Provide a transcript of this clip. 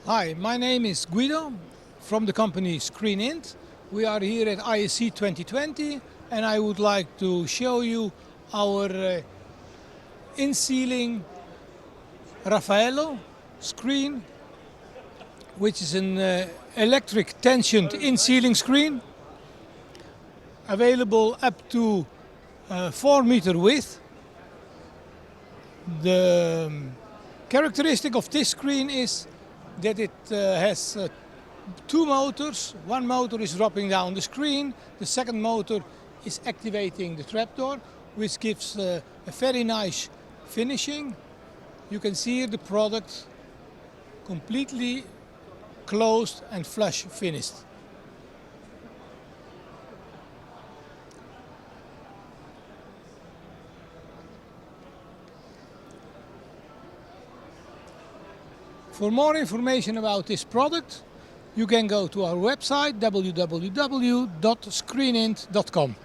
Hi, my name is Guido from the company Screenint. We are here at ISE 2020 and I would like to show you our in-ceiling Rafaello screen, which is an electric tensioned in-ceiling screen available up to 4 meter width. The characteristic of this screen is that it has 2 motors. One motor is dropping down the screen, the second motor is activating the trapdoor, which gives a very nice finishing. You can see here the product completely closed and flush finished. For more information about this product, you can go to our website www.screenint.com.